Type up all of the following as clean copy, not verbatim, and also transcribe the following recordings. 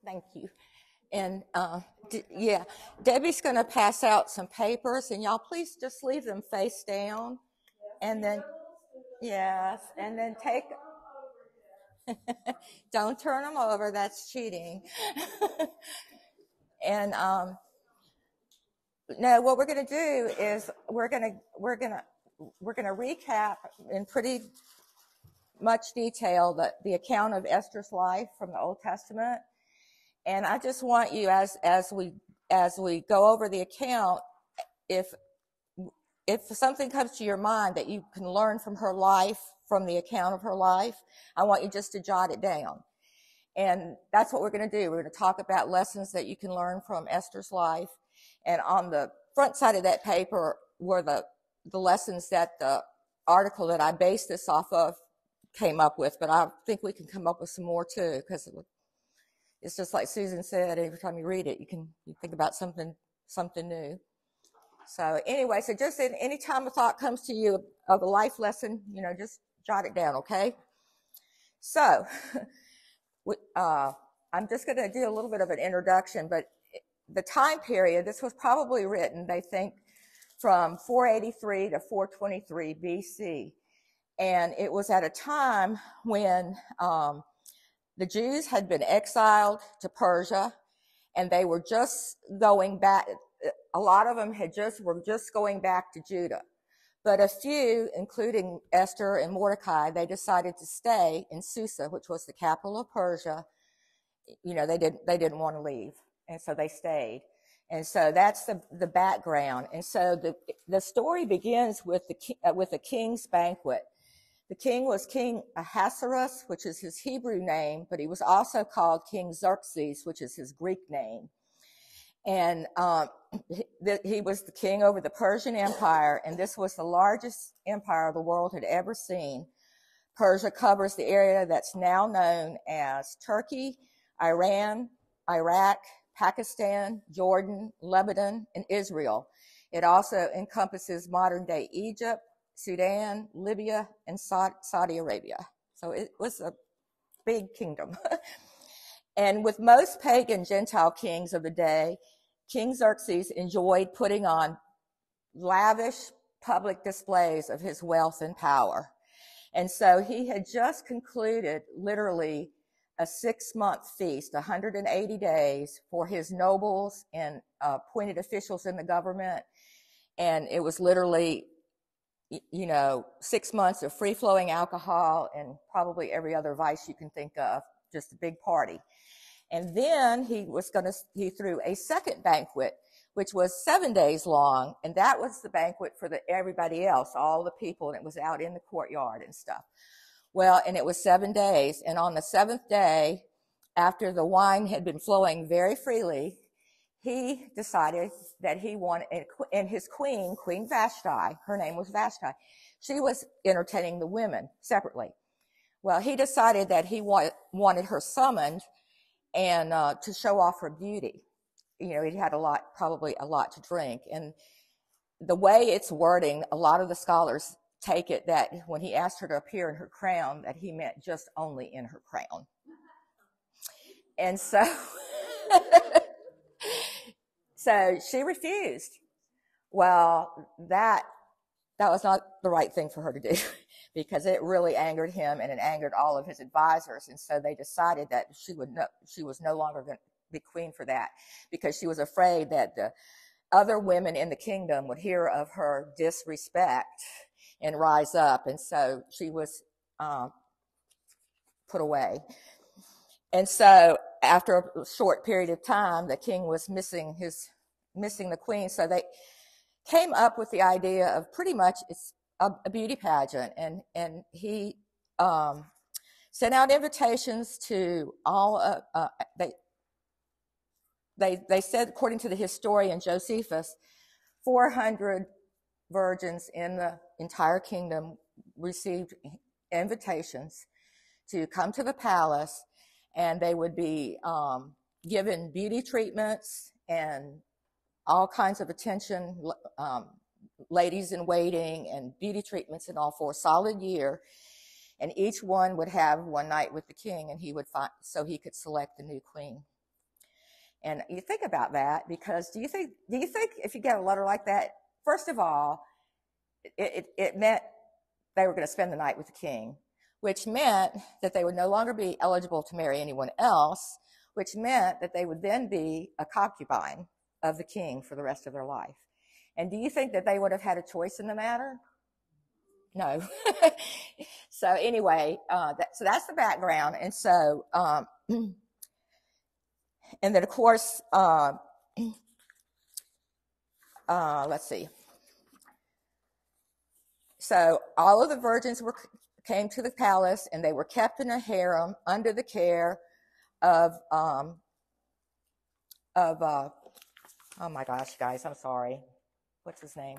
Thank you. And yeah, Debbie's going to pass out some papers, and y'all please just leave them face down. And then, yes, and then take, don't turn them over. That's cheating. And no, what we're going to do is we're going to recap in pretty much detail the account of Esther's life from the Old Testament. And I just want you, as we go over the account, if something comes to your mind that you can learn from her life, from the account of her life, I want you just to jot it down. And that's what we're going to do. We're going to talk about lessons that you can learn from Esther's life. And on the front side of that paper were the lessons that the article that I based this off of came up with. But I think we can come up with some more too, because it's just like Susan said, every time you read it, you think about something new. So anyway, so just any time a thought comes to you of a life lesson, just jot it down, okay? So I'm just going to do a little bit of an introduction, but the time period, this was probably written, they think, from 483 to 423 BC. And it was at a time when the Jews had been exiled to Persia, and they were just going back. A lot of them were just going back to Judah. But a few, including Esther and Mordecai, they decided to stay in Susa, which was the capital of Persia. They didn't want to leave, and so they stayed. And so that's the background. And so the story begins with a king's banquet. The king was King Ahasuerus, which is his Hebrew name, but he was also called King Xerxes, which is his Greek name. And he was the king over the Persian Empire, and this was the largest empire the world had ever seen. Persia covers the area that's now known as Turkey, Iran, Iraq, Pakistan, Jordan, Lebanon, and Israel. It also encompasses modern-day Egypt, Sudan, Libya, and Saudi Arabia. So it was a big kingdom. And with most pagan Gentile kings of the day, King Xerxes enjoyed putting on lavish public displays of his wealth and power. And so he had just concluded literally a 6-month feast, 180 days, for his nobles and appointed officials in the government. And it was literally 6 months of free-flowing alcohol and probably every other vice you can think of, just a big party. And then he threw a second banquet, which was 7 days long, and that was the banquet for everybody else, all the people, and it was out in the courtyard and stuff. Well, and it was 7 days, and on the seventh day, after the wine had been flowing very freely, he decided that he wanted, and his Queen Vashti, her name was Vashti, she was entertaining the women separately. Well, he decided that he wanted her summoned and to show off her beauty. He had probably a lot to drink. And the way it's wording, a lot of the scholars take it that when he asked her to appear in her crown, that he meant just only in her crown. And so, so she refused. Well, that was not the right thing for her to do, because it really angered him, and it angered all of his advisors. And so they decided that she was no longer going to be queen for that, because she was afraid that the other women in the kingdom would hear of her disrespect and rise up. And so she was put away. And so after a short period of time, the king was missing the queen. So they came up with the idea of pretty much it's a beauty pageant, and he sent out invitations to all. They said, according to the historian Josephus, 400 virgins in the entire kingdom received invitations to come to the palace, and they would be given beauty treatments and all kinds of attention, ladies in waiting and beauty treatments and all for a solid year. And each one would have one night with the king, and so he could select the new queen And you think about that, because do you think if you get a letter like that, first of all, it meant they were going to spend the night with the king, which meant that they would no longer be eligible to marry anyone else, which meant that they would then be a concubine of the king for the rest of their life. And do you think that they would have had a choice in the matter? No. So anyway, so that's the background. And so, and then of course, let's see. So all of the virgins came to the palace, and they were kept in a harem under the care of oh my gosh, guys, I'm sorry. What's his name?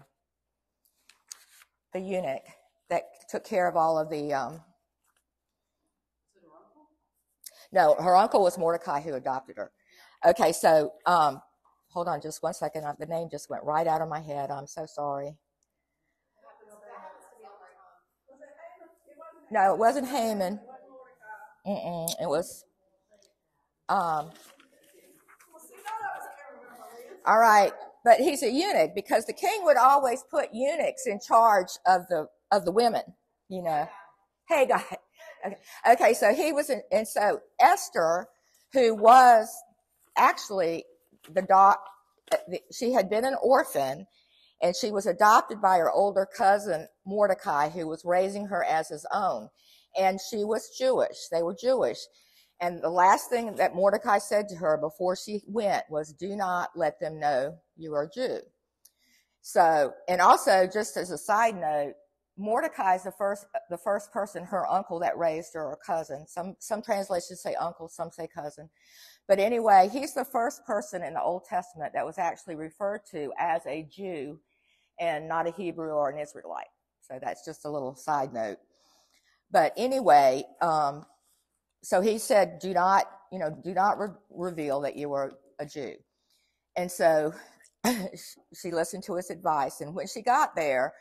The eunuch that took care of all of the. No, her uncle was Mordecai, who adopted her. Okay, so hold on just one second. The name just went right out of my head. I'm so sorry. No, it wasn't Haman. It was. All right, but he's a eunuch because the king would always put eunuchs in charge of the women. You know, hey guys. Okay, so he was, and so Esther, who was actually she had been an orphan, and she was adopted by her older cousin Mordecai, who was raising her as his own. And she was Jewish. They were Jewish. And the last thing that Mordecai said to her before she went was, do not let them know you are a Jew. So, and also, just as a side note, Mordecai is the first person, her uncle that raised her, or cousin. Some translations say uncle, some say cousin. But anyway, he's the first person in the Old Testament that was actually referred to as a Jew and not a Hebrew or an Israelite. So that's just a little side note. But anyway, so he said, do not reveal that you were a Jew. And so she listened to his advice. And when she got there,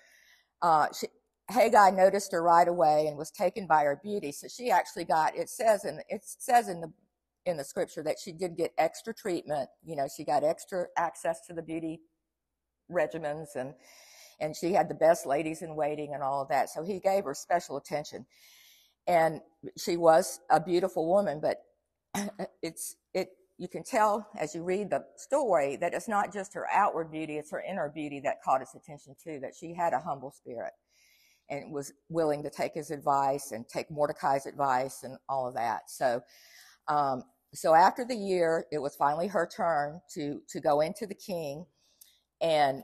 Haggai noticed her right away and was taken by her beauty. So she actually got, it says in the scripture that she did get extra treatment. You know, she got extra access to the beauty regimens, and she had the best ladies in waiting and all of that. So he gave her special attention. And she was a beautiful woman, but you can tell as you read the story that it's not just her outward beauty, it's her inner beauty that caught his attention too, that she had a humble spirit and was willing to take his advice and take Mordecai's advice and all of that. So after the year, it was finally her turn to go into the king, and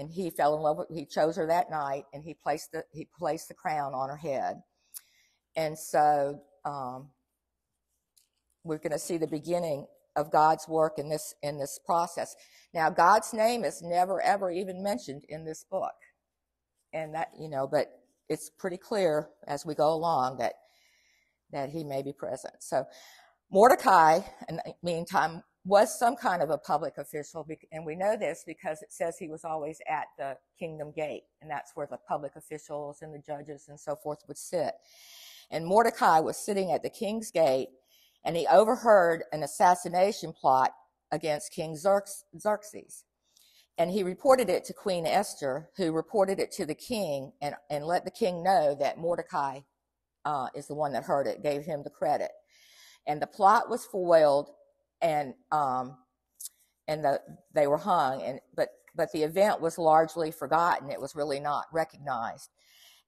he fell in love with, he chose her that night, and he placed the crown on her head. And so we're going to see the beginning of God's work in this process. Now, God's name is never ever even mentioned in this book, and that, you know, but it's pretty clear as we go along that he may be present. So Mordecai, in the meantime, was some kind of a public official, and we know this because it says he was always at the kingdom gate, and that's where the public officials and the judges and so forth would sit. And Mordecai was sitting at the king's gate, and he overheard an assassination plot against King Xerxes. And he reported it to Queen Esther, who reported it to the king and let the king know that Mordecai is the one that heard it, gave him the credit. And the plot was foiled, and they were hung. But the event was largely forgotten. It was really not recognized.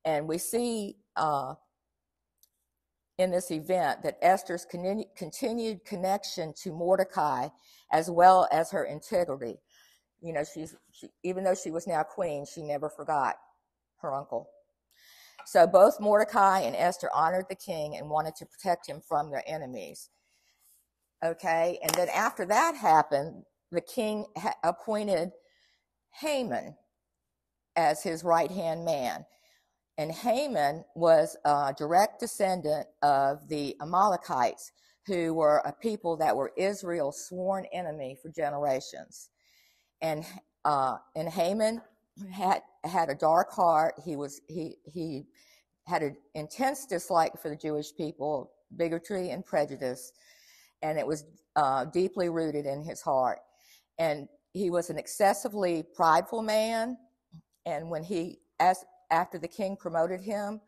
And we see in this event that Esther's continued connection to Mordecai, as well as her integrity. You know, even though she was now queen, she never forgot her uncle. So both Mordecai and Esther honored the king and wanted to protect him from their enemies. Okay, and then after that happened, the king appointed Haman as his right-hand man. And Haman was a direct descendant of the Amalekites, who were a people that were Israel's sworn enemy for generations. And Haman had a dark heart. He had an intense dislike for the Jewish people, bigotry and prejudice. and it was deeply rooted in his heart. And he was an excessively prideful man, and when after the king promoted him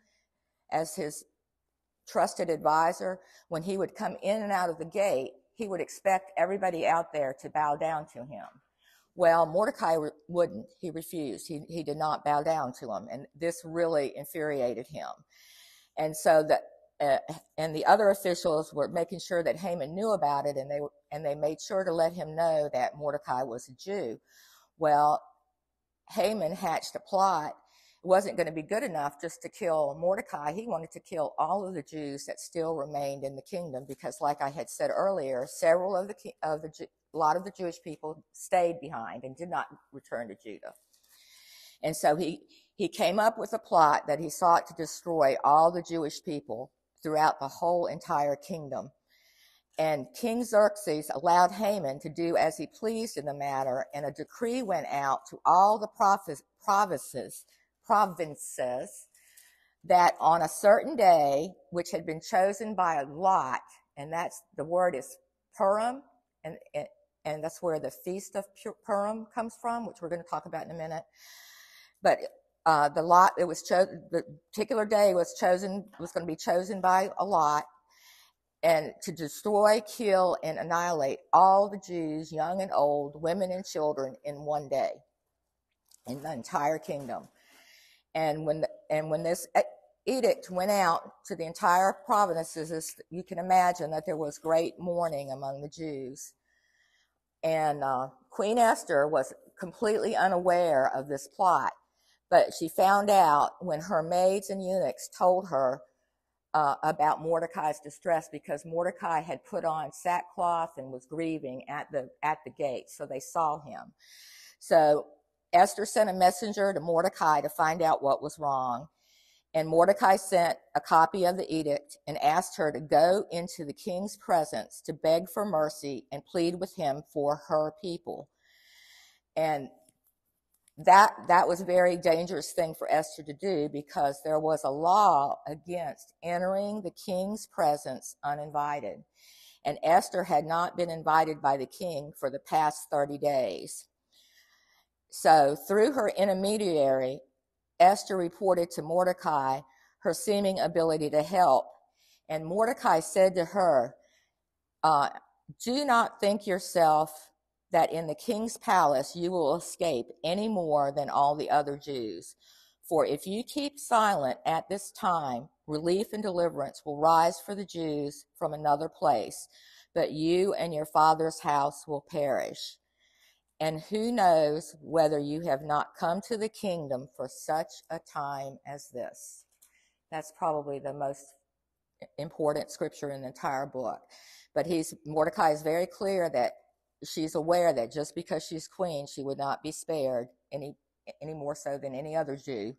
as his trusted advisor, when he would come in and out of the gate, he would expect everybody out there to bow down to him. Well, Mordecai wouldn't. He refused. He did not bow down to him, and this really infuriated him. And so and the other officials were making sure that Haman knew about it, and they made sure to let him know that Mordecai was a Jew. Well, Haman hatched a plot. It wasn't going to be good enough just to kill Mordecai. He wanted to kill all of the Jews that still remained in the kingdom, because, like I had said earlier, several of a lot of the Jewish people stayed behind and did not return to Judah. And so he came up with a plot that he sought to destroy all the Jewish people throughout the whole entire kingdom. And King Xerxes allowed Haman to do as he pleased in the matter, and a decree went out to all the provinces that on a certain day, which had been chosen by a lot, and the word is Purim, and that's where the Feast of Purim comes from, which we're going to talk about in a minute. But the particular day was going to be chosen by a lot, and to destroy, kill, and annihilate all the Jews, young and old, women and children, in one day, in the entire kingdom. And when this edict went out to the entire provinces, you can imagine that there was great mourning among the Jews. And Queen Esther was completely unaware of this plot, but she found out when her maids and eunuchs told her about Mordecai's distress, because Mordecai had put on sackcloth and was grieving at the gate, so they saw him. So Esther sent a messenger to Mordecai to find out what was wrong, and Mordecai sent a copy of the edict and asked her to go into the king's presence to beg for mercy and plead with him for her people. And that was a very dangerous thing for Esther to do, because there was a law against entering the king's presence uninvited. And Esther had not been invited by the king for the past 30 days. So through her intermediary, Esther reported to Mordecai her seeming ability to help. And Mordecai said to her, do not think yourself that in the king's palace you will escape any more than all the other Jews. For if you keep silent at this time, relief and deliverance will rise for the Jews from another place, but you and your father's house will perish. And who knows whether you have not come to the kingdom for such a time as this. That's probably the most important scripture in the entire book. But Mordecai is very clear that she's aware that just because she's queen, she would not be spared any more so than any other Jew,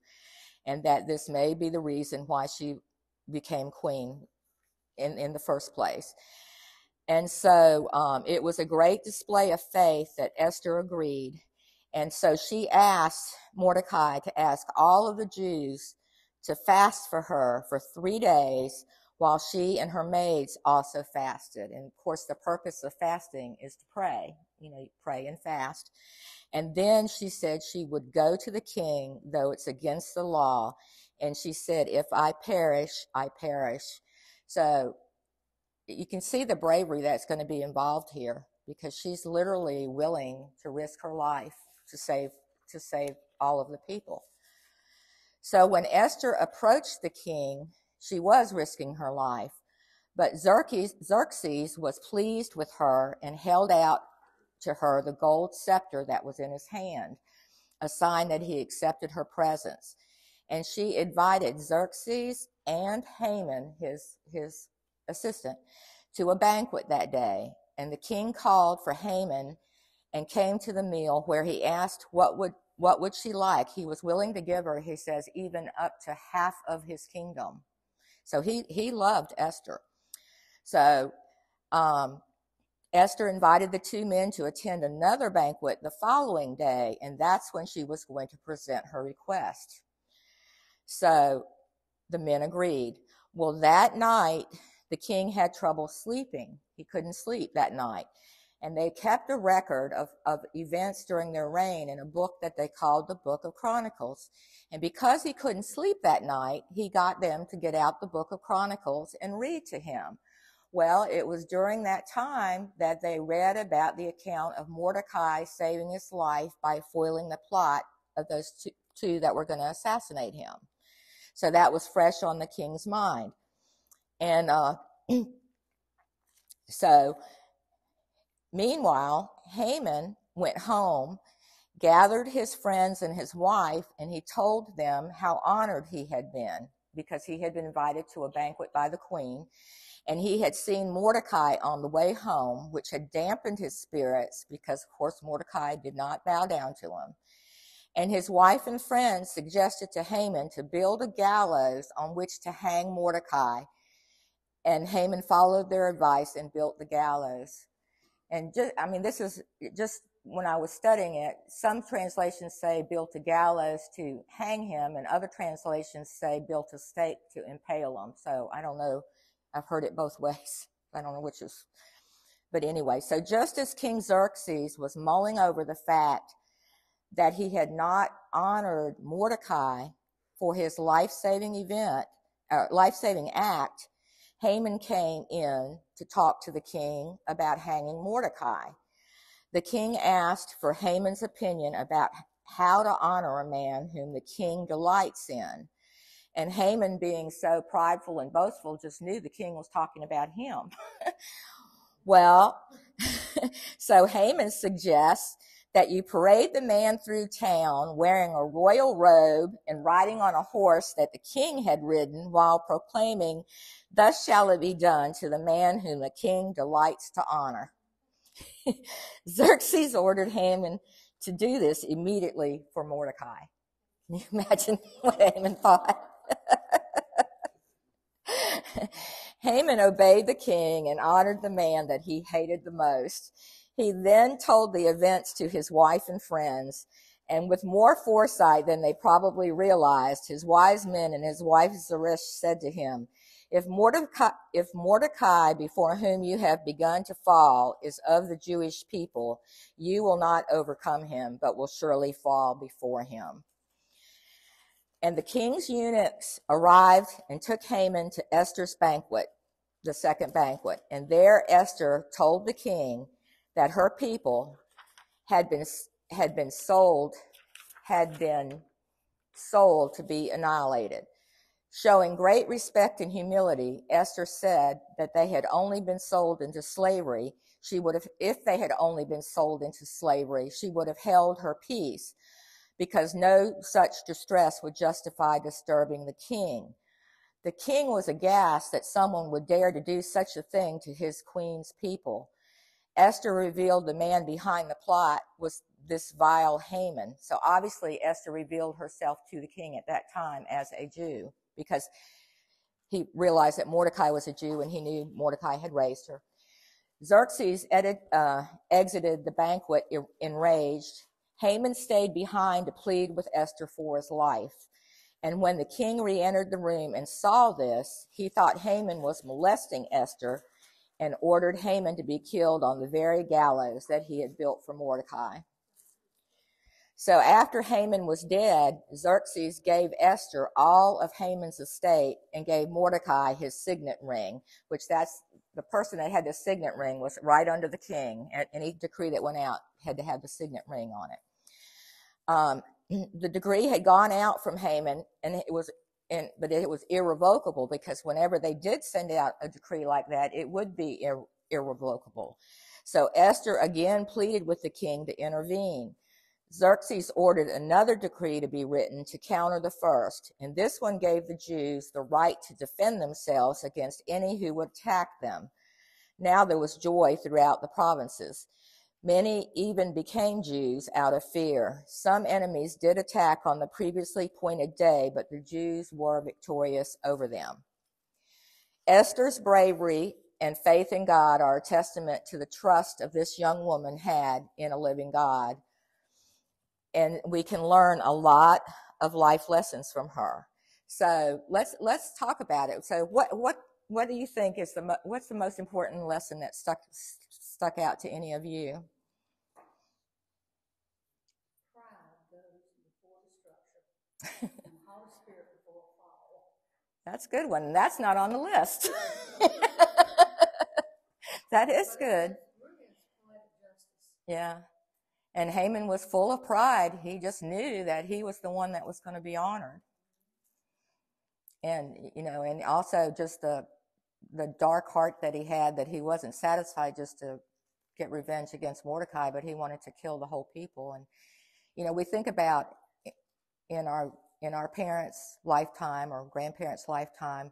and that this may be the reason why she became queen in the first place. And so it was a great display of faith that Esther agreed. And so she asked Mordecai to ask all of the Jews to fast for her for 3 days, while she and her maids also fasted. And of course, the purpose of fasting is to pray, pray and fast. And then she said she would go to the king, though it's against the law. And she said, if I perish, I perish. So you can see the bravery that's going to be involved here, because she's literally willing to risk her life to save all of the people. So when Esther approached the king, she was risking her life, but Xerxes was pleased with her and held out to her the gold scepter that was in his hand, a sign that he accepted her presence. And she invited Xerxes and Haman, his assistant, to a banquet that day. And the king called for Haman and came to the meal, where he asked what would she like. He was willing to give her, he says, even up to half of his kingdom. So he loved Esther. So Esther invited the two men to attend another banquet the following day, and that's when she was going to present her request. So the men agreed. Well, that night, the king had trouble sleeping. He couldn't sleep that night. And they kept a record of events during their reign in a book that they called the Book of Chronicles. And because he couldn't sleep that night, he got them to get out the Book of Chronicles and read to him. Well, it was during that time that they read about the account of Mordecai saving his life by foiling the plot of those two that were going to assassinate him. So that was fresh on the king's mind. And so meanwhile, Haman went home, gathered his friends and his wife, and he told them how honored he had been because he had been invited to a banquet by the queen, and he had seen Mordecai on the way home, which had dampened his spirits because, of course, Mordecai did not bow down to him. And his wife and friends suggested to Haman to build a gallows on which to hang Mordecai, and Haman followed their advice and built the gallows. And this is just when I was studying it, some translations say built a gallows to hang him, and other translations say built a stake to impale him. So I don't know. I've heard it both ways. I don't know which is. But anyway, so just as King Xerxes was mulling over the fact that he had not honored Mordecai for his life-saving act, Haman came in to talk to the king about hanging Mordecai. The king asked for Haman's opinion about how to honor a man whom the king delights in. And Haman, being so prideful and boastful, just knew the king was talking about him. Well, so Haman suggests that you parade the man through town wearing a royal robe and riding on a horse that the king had ridden while proclaiming, "Thus shall it be done to the man whom the king delights to honor." Xerxes ordered Haman to do this immediately for Mordecai. Can you imagine what Haman thought? Haman obeyed the king and honored the man that he hated the most. He then told the events to his wife and friends, and with more foresight than they probably realized, his wise men and his wife Zeresh said to him, if Mordecai, before whom you have begun to fall, is of the Jewish people, you will not overcome him, but will surely fall before him. And the king's eunuchs arrived and took Haman to Esther's banquet, the second banquet. And there Esther told the king that her people had been sold to be annihilated. Showing great respect and humility, Esther said that they had only been sold into slavery. If they had only been sold into slavery, she would have held her peace, because no such distress would justify disturbing the king. The king was aghast that someone would dare to do such a thing to his queen's people. Esther revealed the man behind the plot was this vile Haman. So obviously Esther revealed herself to the king at that time as a Jew, because he realized that Mordecai was a Jew and he knew Mordecai had raised her. Xerxes exited the banquet enraged. Haman stayed behind to plead with Esther for his life. And when the king re-entered the room and saw this, he thought Haman was molesting Esther and ordered Haman to be killed on the very gallows that he had built for Mordecai. So after Haman was dead, Xerxes gave Esther all of Haman's estate and gave Mordecai his signet ring, which that's the person that had the signet ring was right under the king. Any decree that went out had to have the signet ring on it. The decree had gone out from Haman, but it was irrevocable, because whenever they did send out a decree like that, it would be irrevocable. So Esther again pleaded with the king to intervene. Xerxes ordered another decree to be written to counter the first, and this one gave the Jews the right to defend themselves against any who would attack them. Now there was joy throughout the provinces. Many even became Jews out of fear. Some enemies did attack on the previously appointed day, but the Jews were victorious over them. Esther's bravery and faith in God are a testament to the trust of this young woman had in a living God. And we can learn a lot of life lessons from her. So let's talk about it. So what do you think is what's the most important lesson that stuck out to any of you? Pride goes before destruction, and the Holy Spirit before fall. That's a good one. That's not on the list. That is good. Yeah. And Haman was full of pride. He just knew that he was the one that was going to be honored. And, and also just the dark heart that he had, that he wasn't satisfied just to get revenge against Mordecai, but he wanted to kill the whole people. And, we think about in our parents' lifetime or grandparents' lifetime,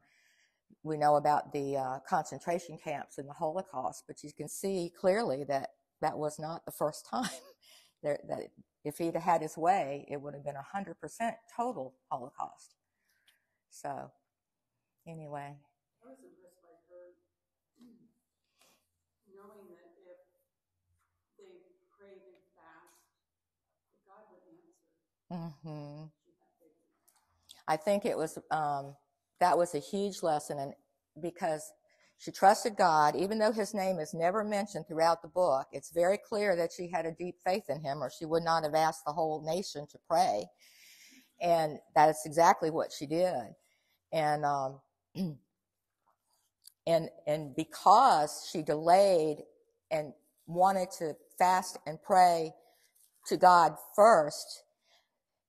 we know about the concentration camps and the Holocaust, but you can see clearly that was not the first time. That if he'd had his way, it would have been 100% total Holocaust. So, anyway. What is the best way for knowing that if they prayed and fast, that God would answer? Mm-hmm. I think it was that was a huge lesson, and because she trusted God, even though his name is never mentioned throughout the book, it's very clear that she had a deep faith in him, or she would not have asked the whole nation to pray. And that's exactly what she did. And and because she delayed and wanted to fast and pray to God first,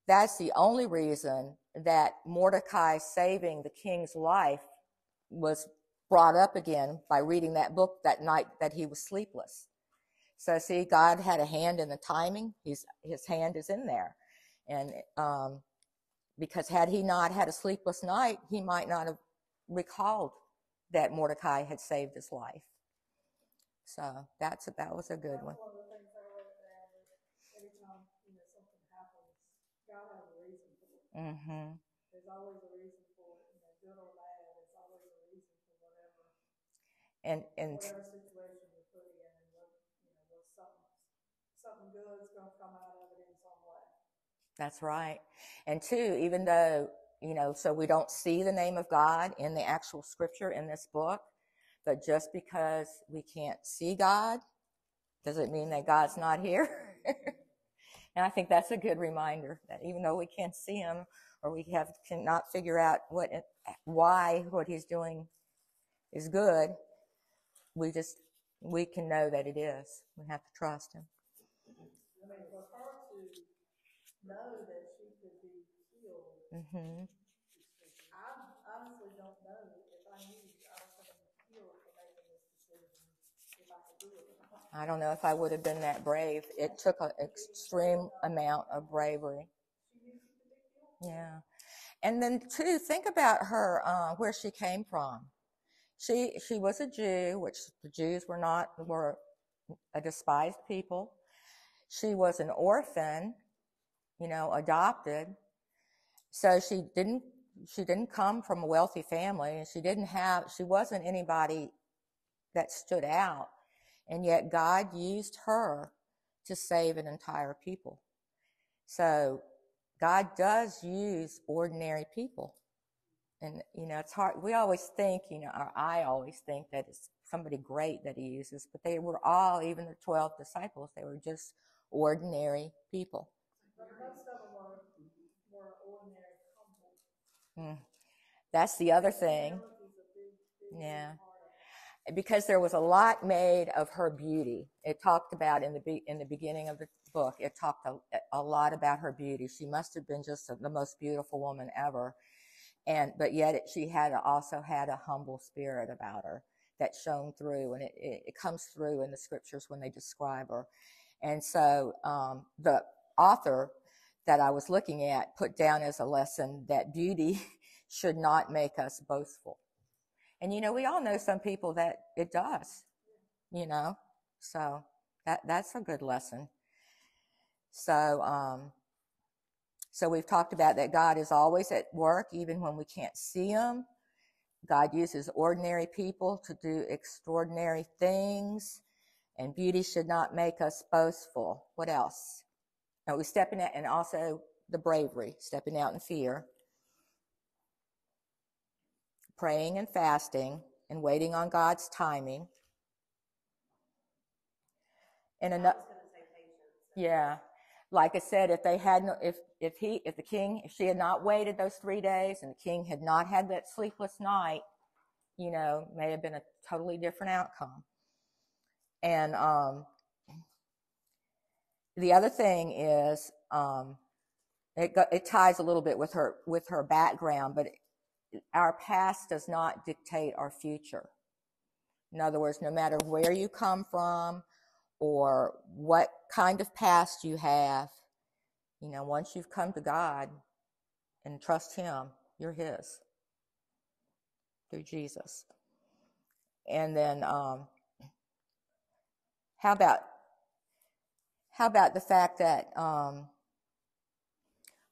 that's the only reason that Mordecai saving the king's life was brought up again by reading that book that night that he was sleepless. So see, God had a hand in the timing. His hand is in there. And because had he not had a sleepless night, he might not have recalled that Mordecai had saved his life. So that was a good one. One of the things I wrote down is every time something happens, God has a reason for it. Mm-hmm. There's always a reason for it, good or bad. There's always a reason for whatever. And whatever situation you're put in, and something good is going to come out of it in some way. That's right. And two, even though so we don't see the name of God in the actual scripture in this book, but just because we can't see God doesn't mean that God's not here. And I think that's a good reminder that even though we can't see him, or we cannot figure out why what he's doing is good, we can know that it is. We have to trust him. I mean, for her to know that she could be healed, mm-hmm. I honestly don't know if I knew I was going to be healed for making this decision, if I could do it or not. I don't know if I would have been that brave. It took an extreme amount of bravery. Yeah. And then too, think about her, where she came from. She was a Jew, which the Jews were a despised people. She was an orphan, adopted. So she didn't come from a wealthy family, and she wasn't anybody that stood out. And yet God used her to save an entire people. So God does use ordinary people. And, it's hard. We always think, or I always think that it's somebody great that he uses, but they were all, even the 12 disciples, they were just ordinary people. But most of them were ordinary, humble. That's the other thing. Yeah. Because there was a lot made of her beauty. It talked about in the beginning of the book, it talked a lot about her beauty. She must have been just the most beautiful woman ever. But yet she also had a humble spirit about her that shone through, and it comes through in the scriptures when they describe her. And so the author that I was looking at put down as a lesson that beauty should not make us boastful. And we all know some people that it does, so that's a good lesson. So we've talked about that God is always at work, even when we can't see him. God uses ordinary people to do extraordinary things, and beauty should not make us boastful. What else? We're stepping out, and also the bravery, stepping out in fear. Praying and fasting, and waiting on God's timing. And I another, was gonna say patience. yeah, like I said, if they had no, if she had not waited those 3 days, and the king had not had that sleepless night, may have been a totally different outcome. And the other thing is, it ties a little bit with her background, but our past does not dictate our future. In other words, no matter where you come from or what kind of past you have, once you've come to God and trust Him, you're His through Jesus. And then, how about the fact that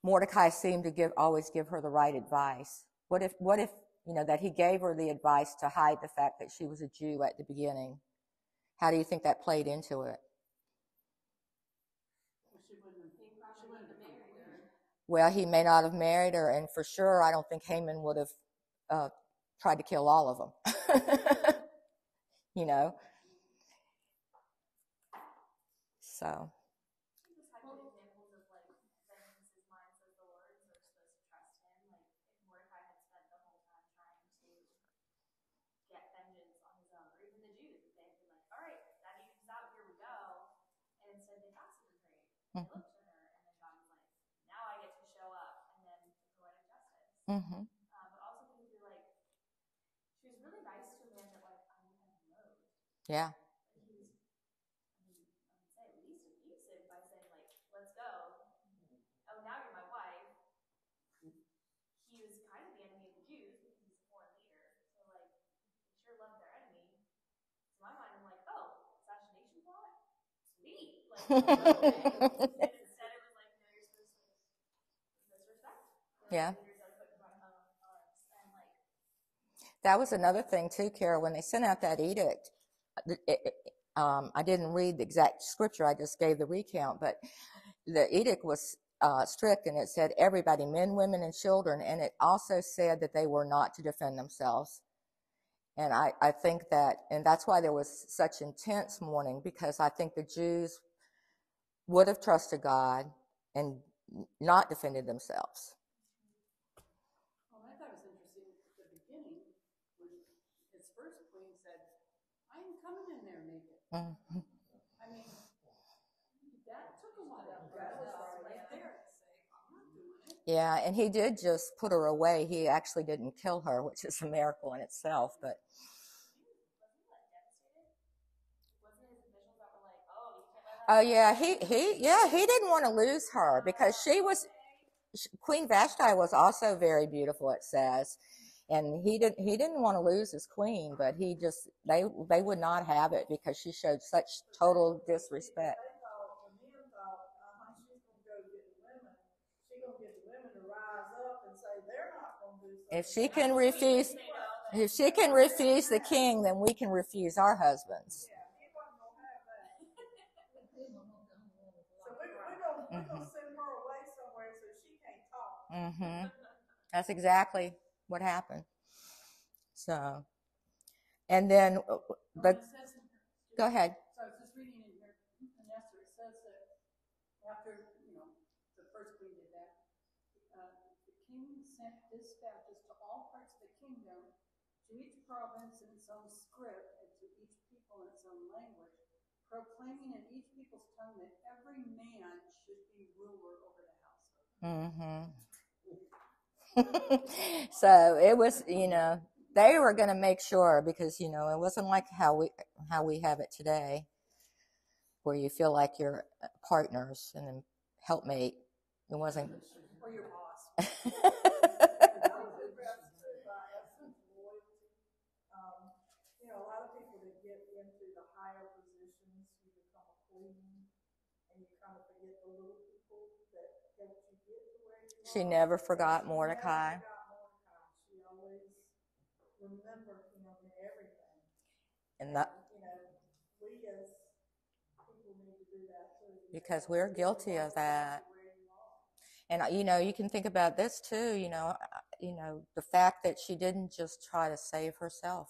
Mordecai seemed to always give her the right advice? What if that he gave her the advice to hide the fact that she was a Jew at the beginning? How do you think that played into it? Well, he may not have married her, and for sure, I don't think Haman would have tried to kill all of them. So. Just have good examples of like vengeance is mine, says the Lord. So we're supposed to trust Him. Like if Mordecai had spent the whole time trying to get vengeance on his own, or even the Jews, they had been like, "All right, that eve's out, here we go," and instead they fasted and prayed. They looked to her, and then God was like, "Now I get to show up," and then the poetic justice. Mm-hmm. But also because you're like, she was really nice to a man that like I would have loathed. Yeah. He was, I would say at least abusive by saying like, "Let's go. Oh, now you're my wife." He was kind of the enemy of the Jews because he's a foreign leader. So like, they sure love their enemy. So in my mind, I'm like, oh, assassination plot? Sweet. Like, okay. Instead, it was like, no, you're supposed to disrespect the leaders I put in front of us. And like, that was another thing too, Kara. When they sent out that edict, I didn't read the exact scripture. I just gave the recount, but the edict was strict, and it said everybody, men, women, and children, and it also said that they were not to defend themselves. And I think that, and that's why there was such intense mourning, because I think the Jews would have trusted God and not defended themselves. Well, I thought it was interesting at the beginning when his first queen said, "I ain't coming in there naked." Mm-hmm. I mean, that took a while. That was right there to say, "I'm not doing it." Yeah, and he did just put her away. He actually didn't kill her, which is a miracle in itself. But oh yeah, he didn't want to lose her, because Queen Vashti was also very beautiful, it says, and he didn't want to lose his queen, but they would not have it because she showed such total disrespect. the men thought, she's gonna go get the women. She's gonna get the women to rise up and say they're not gonna do something. If she can refuse the king, then we can refuse our husbands. Yeah, he wasn't gonna have that. So we're gonna send her away somewhere so she can't talk. Mm-hmm. That's exactly what happened. So, and then, go ahead. So I was just reading in here in Esther, it says that after, the first queen did that, the king sent dispatches to all parts of the kingdom, to each province in its own script, and to each people in its own language, proclaiming in each people's tongue that every man should be ruler over the household. Mm-hmm. So it was, they were going to make sure, because, it wasn't like how we have it today, where you feel like you're partners and then helpmate. It wasn't. Or your boss. A lot of people that get into the higher positions, you become a queen, and you kind of forget the little people that helped you get to where you are. She never forgot Mordecai. She always remembered him in everything. And that, we as people need to do that too. because we're guilty of that. And you can think about this too. The fact that she didn't just try to save herself.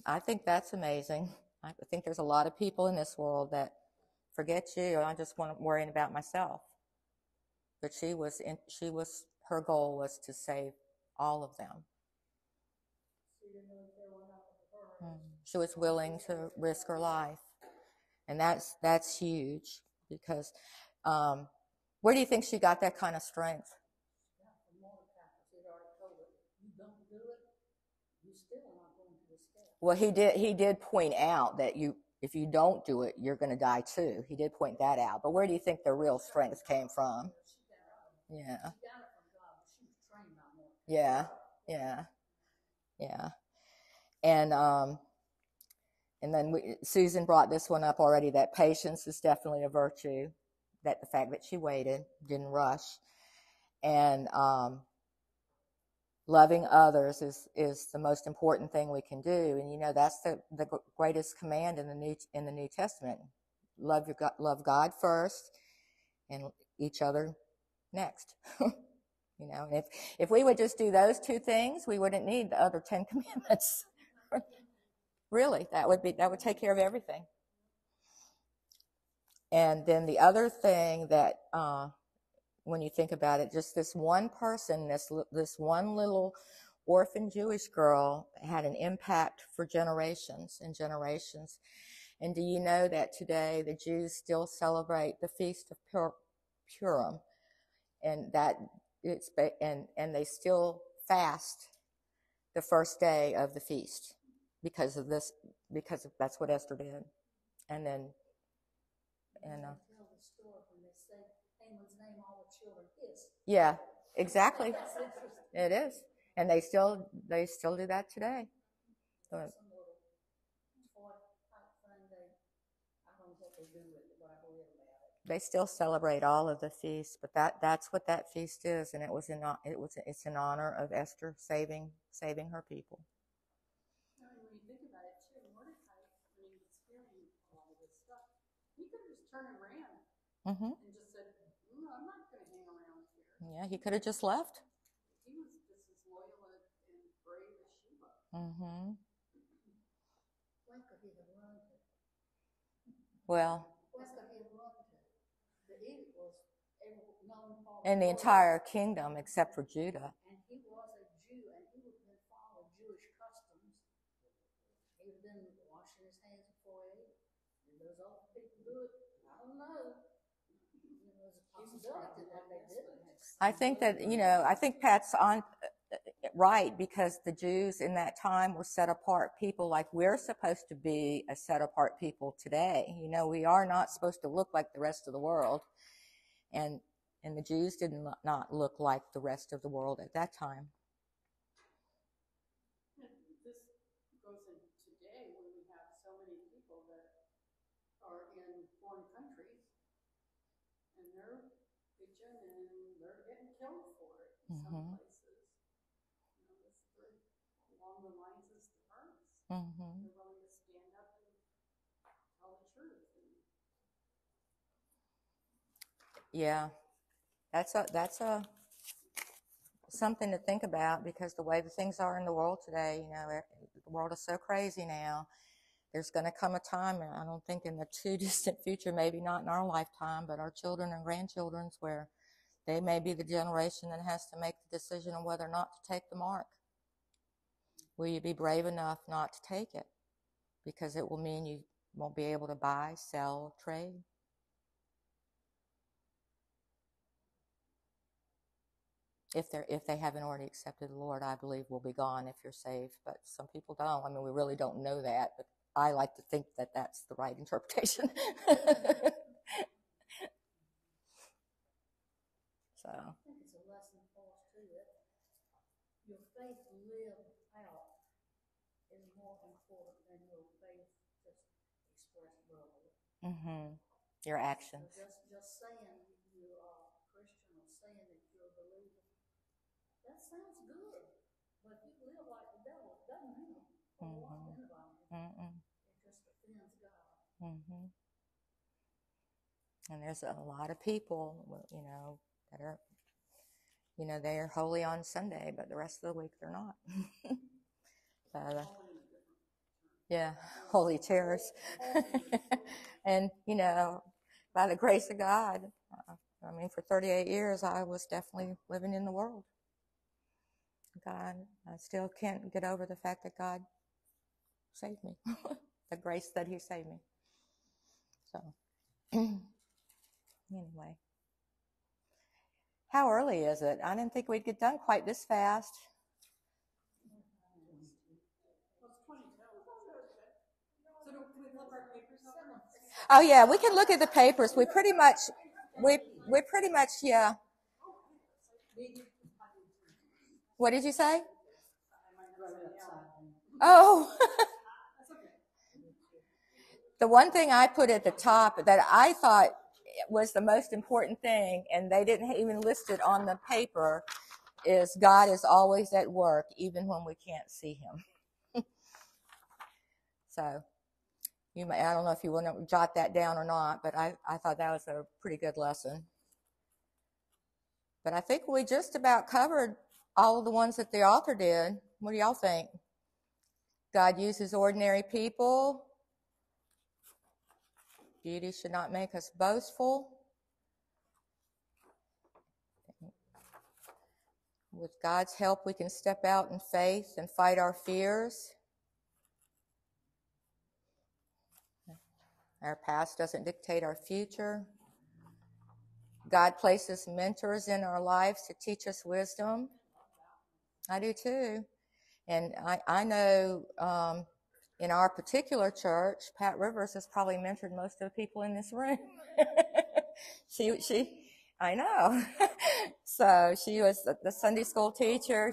I think that's amazing. I think there's a lot of people in this world that forget you. I just want to worrying about myself. But her goal was to save all of them. She was willing to risk her life. And that's huge because, where do you think she got that kind of strength? Well, he did point out that if you don't do it, you're going to die too. He did point that out. But where do you think the real strength came from? Yeah. Yeah. Yeah. Yeah. And then Susan brought this one up already, that patience is definitely a virtue, that the fact that she waited, didn't rush. And loving others is the most important thing we can do. And, that's the greatest command in the New Testament. Love God first and each other next. And if we would just do those two things, we wouldn't need the other 10 commandments. Really, that would take care of everything. And then the other thing that, when you think about it, just this one person, this one little orphan Jewish girl had an impact for generations and generations. And do you know that today the Jews still celebrate the Feast of Purim, and and they still fast the first day of the feast because that's what Esther did. And then yeah, exactly. It is. And they still do that today. They still celebrate all of the feasts, but that's what that feast is, and it's in honor of Esther saving her people. When you think about it, too, Mordecai, he's hearing a lot of this stuff. He could have just turned and ran and just said, I'm not going to hang around here. Yeah, he could have just left. He was just as loyal and brave as she was. Where could he have run to? Well, where could he have run to? The edict was known for in the entire kingdom except for Judah. And he was a Jew, and he would have been following Jewish customs. He would have been washing his hands before he ate. Did those other people do it? I don't know. There's a possibility that they didn't. I think that, I think Pat's on right, because the Jews in that time were set apart people, like we're supposed to be a set apart people today. We are not supposed to look like the rest of the world. And the Jews did not look like the rest of the world at that time. This goes in today when we have so many people that are in foreign countries and they're preaching and they're getting killed for it in some places. Along the lines as the first. They're willing to stand up and tell the truth. Yeah, that's something to think about, because the way the things are in the world today, the world is so crazy now. There's going to come a time, and I don't think in the too distant future, maybe not in our lifetime, but our children and grandchildren's, where they may be the generation that has to make the decision on whether or not to take the mark. Will you be brave enough not to take it? Because it will mean you won't be able to buy, sell, trade. If they haven't already accepted the Lord, I believe will be gone if you're saved. But some people don't. I mean, we really don't know that, but I like to think that that's the right interpretation. So. I think it's a lesson for us too, that your faith lived out is more important than your faith just expressed verbally. Your actions. So just saying you are a Christian or saying that you're a believer, that sounds good. But if you live like the devil, it doesn't mean a lot anybody. It just offends God. And there's a lot of people, that are, they are holy on Sunday, but the rest of the week they're not. So, Yeah, holy terrors. And, by the grace of God, for 38 years, I was definitely living in the world. God, I still can't get over the fact that God saved me, the grace that he saved me. So, anyway. How early is it? I didn't think we'd get done quite this fast. Oh yeah, we can look at the papers. We pretty much, yeah. What did you say? Oh. The one thing I put at the top that I thought was the most important thing, and they didn't even list it on the paper, is God is always at work, even when we can't see him. So, I don't know if you want to jot that down or not, but I thought that was a pretty good lesson. But I think we just about covered all of the ones that the author did. What do y'all think? God uses ordinary people. Beauty should not make us boastful. With God's help, we can step out in faith and fight our fears. Our past doesn't dictate our future. God places mentors in our lives to teach us wisdom. I do too. And I know in our particular church, Pat Rivers has probably mentored most of the people in this room. I know. So she was the Sunday school teacher.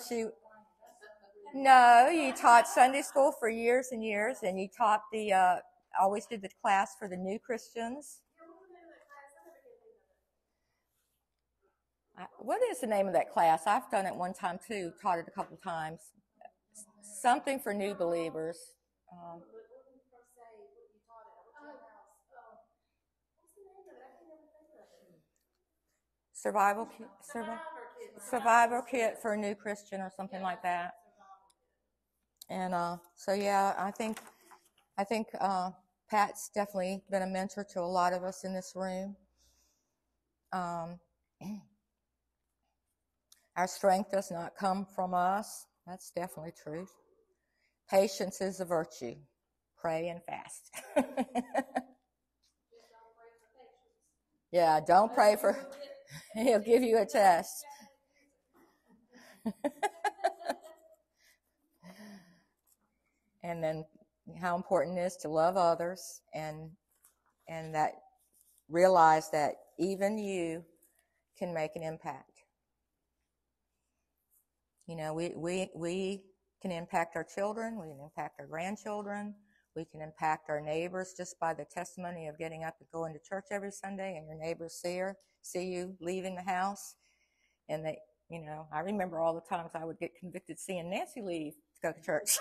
No, you taught Sunday school for years and years, and you taught always did the class for the new Christians. What is the name of that class? I've done it one time too, taught it a couple times. Something for new believers. Survival kit for a new Christian or something like that. And so yeah, I think Pat's definitely been a mentor to a lot of us in this room. Our strength does not come from us. That's definitely true. Patience is a virtue. Pray and fast. Yeah, don't pray for, he'll give you a test. And then how important it is to love others and that realize that even you can make an impact. We can impact our children, we can impact our grandchildren, we can impact our neighbors just by the testimony of getting up and going to church every Sunday, and your neighbors see you leaving the house. And they, I remember all the times I would get convicted seeing Nancy leave to go to church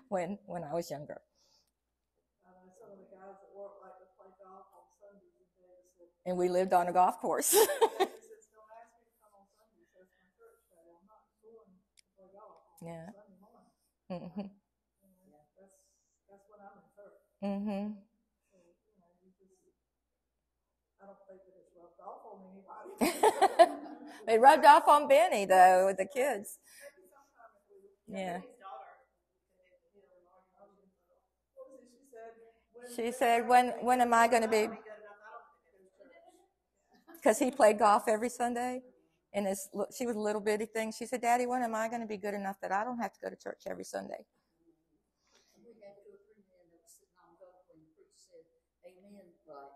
when I was younger. Some of the guys at work like to play golf on Sundays, and we lived on a golf course. Don't ask me to come on Sundays. That's my church day. I'm not going to play golf on Sunday morning. Mm-hmm. That's what I'm in church. Mm-hmm. So, I don't think that it's rubbed off on anybody. It rubbed off on Benny, though, with the kids. Yeah. She said, when am I going to be? Because he played golf every Sunday. And she was a little bitty thing. She said, Daddy, when am I going to be good enough that I don't have to go to church every Sunday? We had 2 or 3 men that was sitting on golf when the preacher said, Amen, right.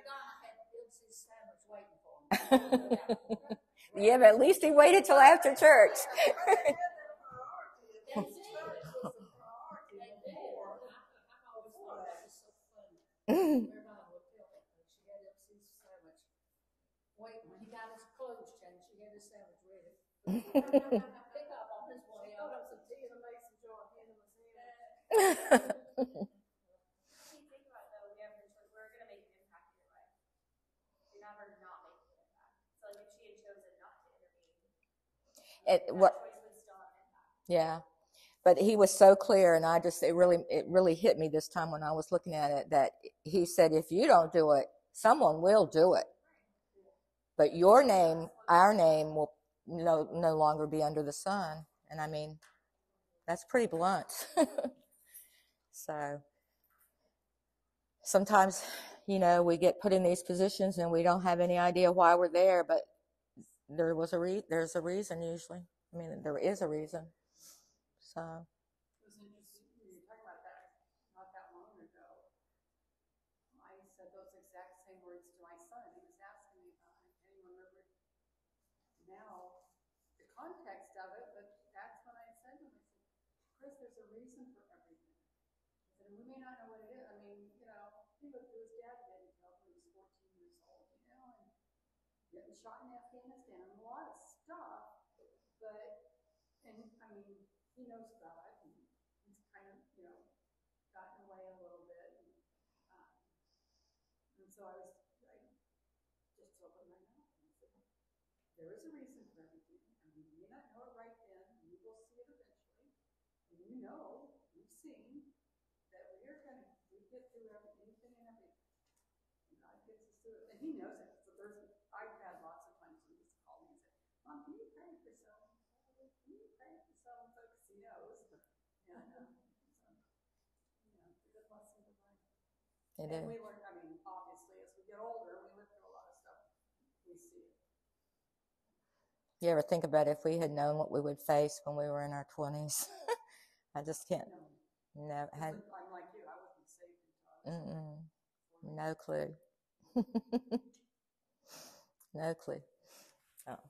Donna had Bill's sandwich waiting for him. Yeah, but at least he waited till after church. When he got his clothes changed, she had his sandwich ready. Pick up on his way out. Some tea and a mason jar in his hand. Think about though, we're going to make an impact in your life. You're never not making an impact. So if she had chosen not to intervene, that choice would still Yeah. But he was so clear, and it really hit me this time when I was looking at it, that he said, if you don't do it, someone will do it. But your name, our name, will no longer be under the sun. And I mean, that's pretty blunt. So sometimes, we get put in these positions and we don't have any idea why we're there, but there's a reason usually. I mean, there is a reason. So. It was interesting when you were talking about that not that long ago. I said those exact same words to my son. He was asking me about it. I can't even remember now the context of it, but that's when I said to him, I said, Chris, there's a reason for everything. I said, and we may not know what it is. I mean, he looked at his dad getting killed when he was 14 years old, and getting shot in Afghanistan, and a lot of stuff. But, and I mean, he knows God, and he's kind of, gotten away a little bit. And so I just opened my mouth and I said, there is a reason for everything, and we may not know it right then, and we will see it eventually. And we've seen that we get through anything and everything. And God gets us through it. And he knows it. So I've had lots of times when he's called me and said, Mom, can you pray for so-and-so? Can you pray for so-and-so? Because he knows. And it's a good lesson to learn. And we learn, I mean, obviously, as we get older, we live through a lot of stuff. We see it. You ever think about if we had known what we would face when we were in our 20s? I just can't. No, I'm like you. I wasn't saved until I was. No clue. No clue. Oh.